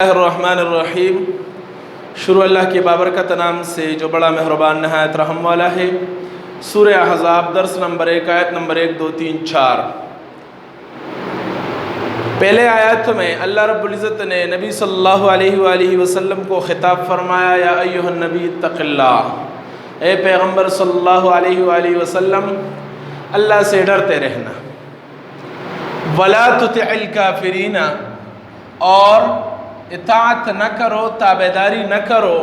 الرحمن الرحیم۔ شروع اللہ کے بابرکت نام سے جو بڑا مہربان نہایت رحم والا ہے۔ سورہ احزاب درس نمبر 1 آیت نمبر 1 2 3 4۔ پہلے آیت میں اللہ رب العزت نے نبی صلی اللہ علیہ وآلہ وسلم کو خطاب فرمایا، یا ایھا النبی اتق اللہ، اے پیغمبر صلی اللہ علیہ وآلہ وسلم اللہ سے ڈرتے رہنا۔ ولا تطع الکافرین، اور اطاعت نہ کرو، تابعداری نہ کرو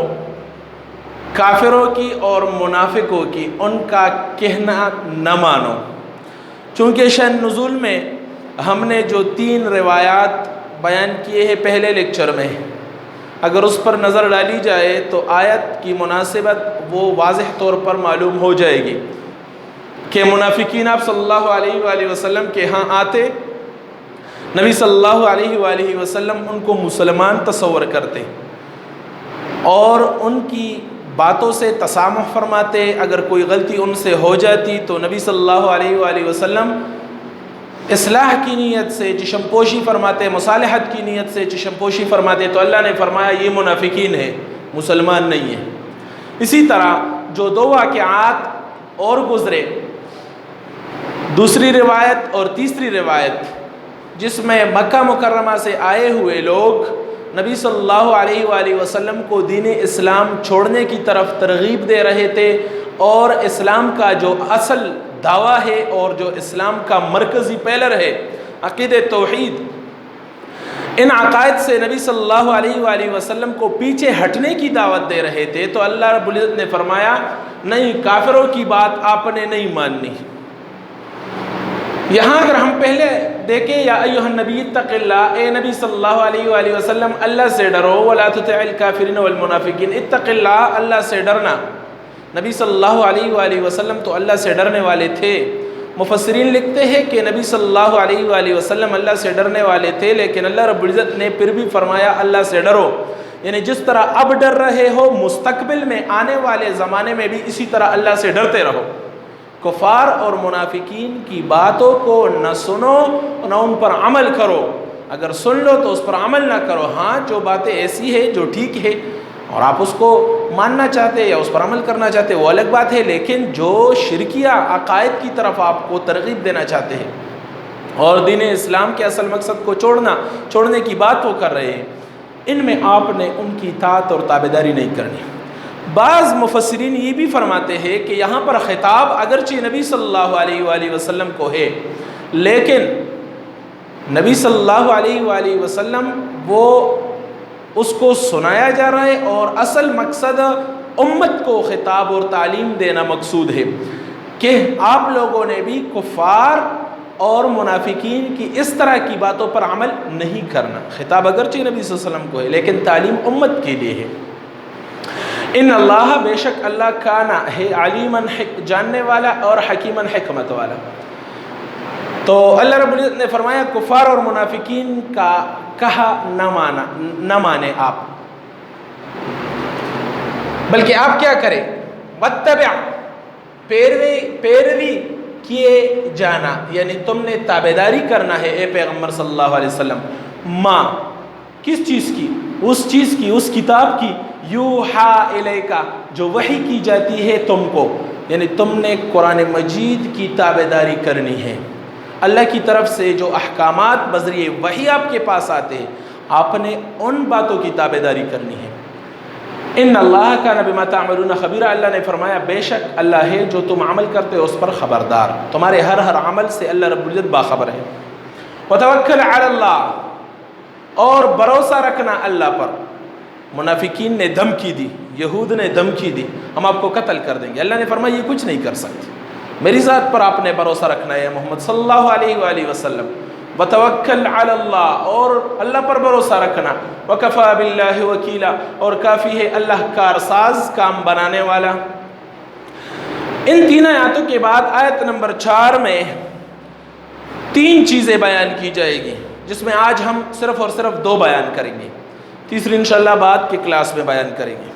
کافروں کی اور منافقوں کی، ان کا کہنا نہ مانو۔ چونکہ شأن نزول میں ہم نے جو 3 روایات بیان کیے ہیں پہلے لیکچر میں، اگر اس پر نظر ڈالی جائے تو آیت کی مناسبت وہ واضح طور پر معلوم ہو جائے گی کہ منافقین آپ صلی اللہ علیہ وآلہ وسلم کے ہاں آتے، نبی صلی اللہ علیہ وآلہ وسلم ان کو مسلمان تصور کرتے اور ان کی باتوں سے تسامح فرماتے۔ اگر کوئی غلطی ان سے ہو جاتی تو نبی صلی اللہ علیہ وآلہ وسلم اصلاح کی نیت سے چشم پوشی فرماتے، مصالحت کی نیت سے چشم پوشی فرماتے، تو اللہ نے فرمایا یہ منافقین ہے، مسلمان نہیں ہے۔ اسی طرح جو 2 واقعات اور گزرے، دوسری روایت اور تیسری روایت، جس میں مکہ مکرمہ سے آئے ہوئے لوگ نبی صلی اللہ علیہ وآلہ وسلم کو دین اسلام چھوڑنے کی طرف ترغیب دے رہے تھے، اور اسلام کا جو اصل دعویٰ ہے اور جو اسلام کا مرکزی پیلر ہے عقید توحید، ان عقائد سے نبی صلی اللہ علیہ وآلہ وسلم کو پیچھے ہٹنے کی دعوت دے رہے تھے، تو اللہ رب العزت نے فرمایا نہیں، کافروں کی بات آپ نے نہیں ماننی۔ یہاں اگر ہم پہلے دیکھیں، یا ایھا النبی اتق اللہ، اے نبی صلی اللہ علیہ وآلہ وسلم اللہ سے ڈرو، ولا تطع الکافرین والمنافقین، اتق اللہ، اللہ سے ڈرنا۔ نبی صلی اللہ علیہ وآلہ وسلم تو اللہ سے ڈرنے والے تھے۔ مفسرین لکھتے ہیں کہ نبی صلی اللہ علیہ وآلہ وسلم اللہ سے ڈرنے والے تھے، لیکن اللہ رب العزت نے پھر بھی فرمایا اللہ سے ڈرو، یعنی جس طرح اب ڈر رہے ہو، مستقبل میں آنے والے زمانے میں بھی اسی طرح اللہ سے ڈرتے رہو۔ کفار اور منافقین کی باتوں کو نہ سنو، نہ ان پر عمل کرو۔ اگر سن لو تو اس پر عمل نہ کرو۔ ہاں، جو باتیں ایسی ہے جو ٹھیک ہے اور آپ اس کو ماننا چاہتے یا اس پر عمل کرنا چاہتے وہ الگ بات ہے، لیکن جو شرکیہ عقائد کی طرف آپ کو ترغیب دینا چاہتے ہیں اور دین اسلام کے اصل مقصد کو چھوڑنے کی بات وہ کر رہے ہیں، ان میں آپ نے ان کی اطاعت اور تابعداری نہیں کرنی۔ بعض مفسرین یہ بھی فرماتے ہیں کہ یہاں پر خطاب اگرچہ نبی صلی اللہ علیہ وآلہ وسلم کو ہے، لیکن نبی صلی اللہ علیہ وآلہ وسلم وہ اس کو سنایا جا رہا ہے، اور اصل مقصد امت کو خطاب اور تعلیم دینا مقصود ہے کہ آپ لوگوں نے بھی کفار اور منافقین کی اس طرح کی باتوں پر عمل نہیں کرنا۔ خطاب اگرچہ نبی صلی اللہ علیہ وسلم کو ہے، لیکن تعلیم امت کے لیے ہے۔ ان اللہ، بے شک اللہ، کانا ہے، علیماً جاننے والا اور حکیماً حکمت والا۔ تو اللہ رب العزت نے فرمایا کفار اور منافقین کا کہا نہ مانے آپ، بلکہ آپ کیا کریں، واتبع، پیروی کیے جانا، یعنی تم نے تابعداری کرنا ہے اے پیغمبر صلی اللہ علیہ وسلم، ماں کس چیز کی، اس چیز کی، اس کتاب کی، یوحا الیکا، جو وحی کی جاتی ہے تم کو، یعنی تم نے قرآن مجید کی تابعداری کرنی ہے۔ اللہ کی طرف سے جو احکامات بذریعہ وحی آپ کے پاس آتے ہیں، آپ نے ان باتوں کی تابعداری کرنی ہے۔ ان اللہ کان بما تعملون خبیرا، اللہ نے فرمایا بے شک اللہ ہے جو تم عمل کرتے ہو اس پر خبردار، تمہارے ہر عمل سے اللہ رب العزت باخبر ہے۔ وتوکل علی اللہ، اور بھروسہ رکھنا اللہ پر۔ منافقین نے دھمکی دی، یہود نے دھمکی دی، ہم آپ کو قتل کر دیں گے۔ اللہ نے فرمایا یہ کچھ نہیں کر سکتے، میری ذات پر آپ نے بھروسہ رکھنا ہے محمد صلی اللہ علیہ وآلہ وسلم۔ وتوکل علی اللہ، اور اللہ پر بھروسہ رکھنا۔ وکفی باللہ وکیلا، اور کافی ہے اللہ کارساز، کام بنانے والا۔ ان 3 آیاتوں کے بعد آیت نمبر 4 میں 3 چیزیں بیان کی جائے گی، جس میں آج ہم صرف اور صرف 2 بیان کریں گے، تیسری انشاءاللہ بعد کے کلاس میں بیان کریں گے۔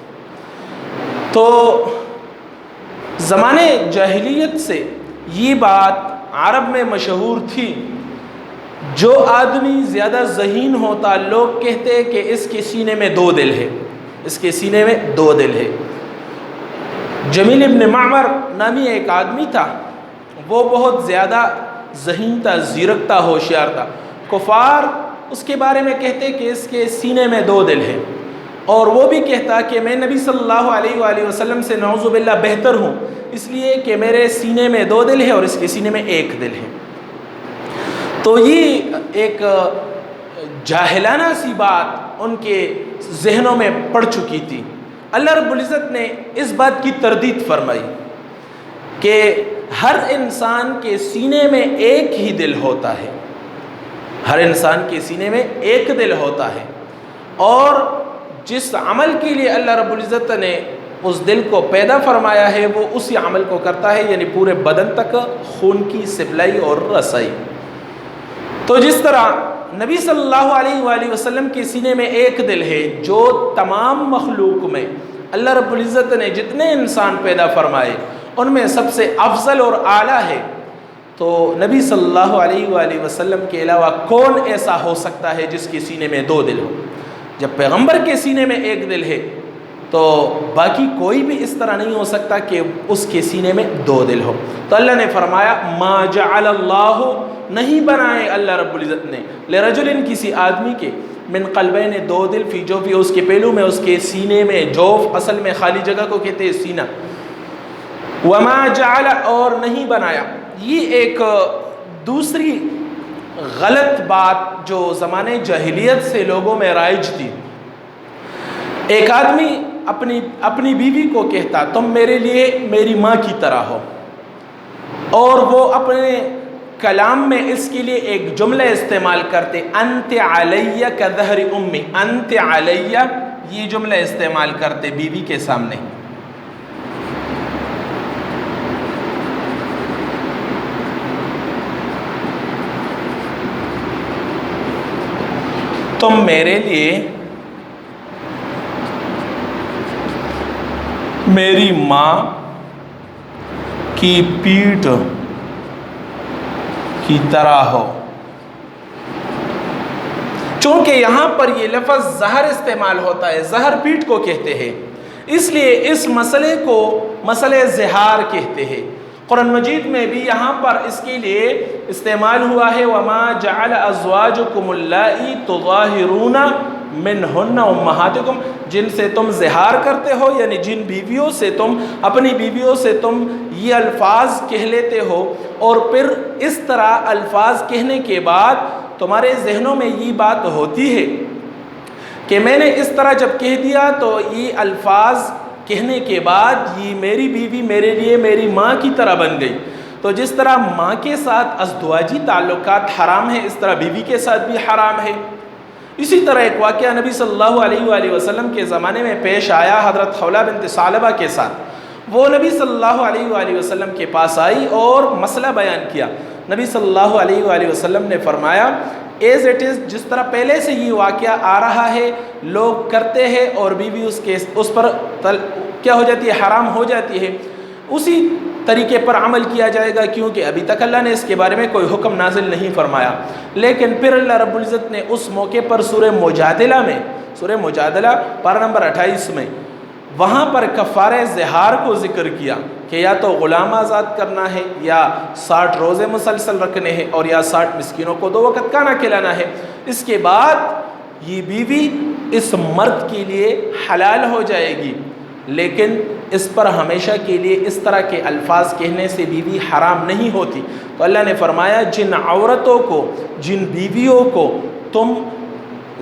تو زمانے جاہلیت سے یہ بات عرب میں مشہور تھی، جو آدمی زیادہ ذہین ہوتا، لوگ کہتے ہیں کہ اس کے سینے میں 2 دل ہے، اس کے سینے میں 2 دل ہے۔ جمیل ابن معمر نامی ایک آدمی تھا، وہ بہت زیادہ ذہین تھا، زیرک تھا، ہوشیار تھا۔ کفار اس کے بارے میں کہتے کہ اس کے سینے میں 2 دل ہے، اور وہ بھی کہتا کہ میں نبی صلی اللہ علیہ وآلہ وسلم سے نعوذ باللہ بہتر ہوں، اس لیے کہ میرے سینے میں 2 دل ہے اور اس کے سینے میں 1 دل ہے۔ تو یہ ایک جاہلانہ سی بات ان کے ذہنوں میں پڑ چکی تھی۔ اللہ رب العزت نے اس بات کی تردید فرمائی کہ ہر انسان کے سینے میں 1 ہی دل ہوتا ہے، ہر انسان کے سینے میں 1 دل ہوتا ہے، اور جس عمل کے لیے اللہ رب العزت نے اس دل کو پیدا فرمایا ہے وہ اسی عمل کو کرتا ہے، یعنی پورے بدن تک خون کی سپلائی اور رسائی۔ تو جس طرح نبی صلی اللہ علیہ وآلہ وسلم کے سینے میں 1 دل ہے، جو تمام مخلوق میں اللہ رب العزت نے جتنے انسان پیدا فرمائے ان میں سب سے افضل اور اعلیٰ ہے، تو نبی صلی اللہ علیہ وآلہ وسلم کے علاوہ کون ایسا ہو سکتا ہے جس کے سینے میں 2 دل ہو؟ جب پیغمبر کے سینے میں 1 دل ہے تو باقی کوئی بھی اس طرح نہیں ہو سکتا کہ اس کے سینے میں 2 دل ہو۔ تو اللہ نے فرمایا ما جعل اللہ، نہیں بنائے اللہ رب العزت نے، لرجل، کسی آدمی کے، من قلبین، 2 دل، فی جوفی، اس کے پہلو میں، اس کے سینے میں۔ جوف اصل میں خالی جگہ کو کہتے ہیں سینہ۔ وما جعل، اور نہیں بنایا۔ یہ ایک دوسری غلط بات جو زمانے جاہلیت سے لوگوں میں رائج تھی۔ ایک آدمی اپنی بیوی کو کہتا تم میرے لیے میری ماں کی طرح ہو، اور وہ اپنے کلام میں اس کے لیے ایک جملہ استعمال کرتے، انت علیہ کظہر امی، انت علیہ، یہ جملہ استعمال کرتے بیوی کے سامنے۔ تم میرے لیے میری ماں کی پیٹھ کی طرح ہو۔ چونکہ یہاں پر یہ لفظ زہر استعمال ہوتا ہے، زہر پیٹھ کو کہتے ہیں، اس لیے اس مسئلے کو مسئلہ زہار کہتے ہیں۔ قرآن مجید میں بھی یہاں پر اس کے لیے استعمال ہوا ہے وما جعل ازواجکم اللائی تظاہرون منہن امہاتکم، جن سے تم زہار کرتے ہو، یعنی جن بیویوں سے تم، اپنی بیویوں سے تم یہ الفاظ کہہ لیتے ہو، اور پھر اس طرح الفاظ کہنے کے بعد تمہارے ذہنوں میں یہ بات ہوتی ہے کہ میں نے اس طرح جب کہہ دیا تو یہ الفاظ کہنے کے بعد یہ میری بیوی میرے لیے میری ماں کی طرح بن گئی۔ تو جس طرح ماں کے ساتھ ازدواجی تعلقات حرام ہیں، اس طرح بیوی کے ساتھ بھی حرام ہے۔ اسی طرح ایک واقعہ نبی صلی اللہ علیہ وآلہ وسلم کے زمانے میں پیش آیا حضرت خولہ بنت ثعلبہ کے ساتھ۔ وہ نبی صلی اللہ علیہ وآلہ وسلم کے پاس آئی اور مسئلہ بیان کیا۔ نبی صلی اللہ علیہ وآلہ وسلم نے فرمایا ایز اٹ از، جس طرح پہلے سے یہ واقعہ آ رہا ہے، لوگ کرتے ہیں اور بیوی اس پر کیا ہو جاتی ہے، حرام ہو جاتی ہے، اسی طریقے پر عمل کیا جائے گا، کیونکہ ابھی تک اللہ نے اس کے بارے میں کوئی حکم نازل نہیں فرمایا۔ لیکن پھر اللہ رب العزت نے اس موقع پر سورہ مجادلہ میں، سورہ مجادلہ پارہ نمبر 28 میں، وہاں پر کفارہ زہار کو ذکر کیا کہ یا تو غلام آزاد کرنا ہے، یا 60 روزے مسلسل رکھنے ہیں، اور یا 60 مسکینوں کو 2 وقت کھانا کھلانا ہے۔ اس کے بعد یہ بیوی اس مرد کے لیے حلال ہو جائے گی، لیکن اس پر ہمیشہ کے لیے اس طرح کے الفاظ کہنے سے بیوی حرام نہیں ہوتی۔ تو اللہ نے فرمایا جن عورتوں کو، جن بیویوں کو تم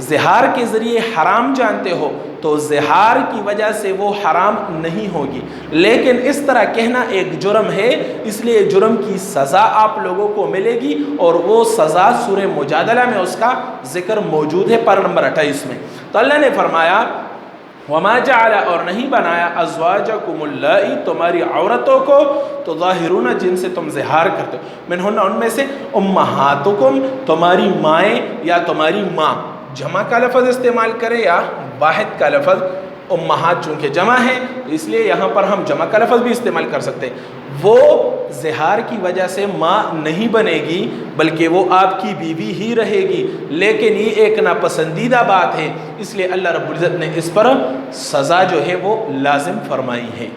زہار کے ذریعے حرام جانتے ہو تو زہار کی وجہ سے وہ حرام نہیں ہوگی، لیکن اس طرح کہنا ایک جرم ہے، اس لیے جرم کی سزا آپ لوگوں کو ملے گی، اور وہ سزا سورہ مجادلہ میں اس کا ذکر موجود ہے پارہ نمبر 28 میں۔ تو اللہ نے فرمایا وما جعل، اور نہیں بنایا، ازواجکم اللائی، تمہاری عورتوں کو، تظاہرون، جن سے تم زہار کرتے ہو، منہن، ان میں سے، امہاتکم، تمہاری مائیں یا تمہاری ماں، جمع کا لفظ استعمال کرے یا واحد کا لفظ امہات چونکہ جمع ہے اس لیے یہاں پر ہم جمع کا لفظ بھی استعمال کر سکتے ہیں. وہ زہار کی وجہ سے ماں نہیں بنے گی بلکہ وہ آپ کی بیوی ہی رہے گی، لیکن یہ ایک ناپسندیدہ بات ہے، اس لیے اللہ رب العزت نے اس پر سزا جو ہے وہ لازم فرمائی ہے.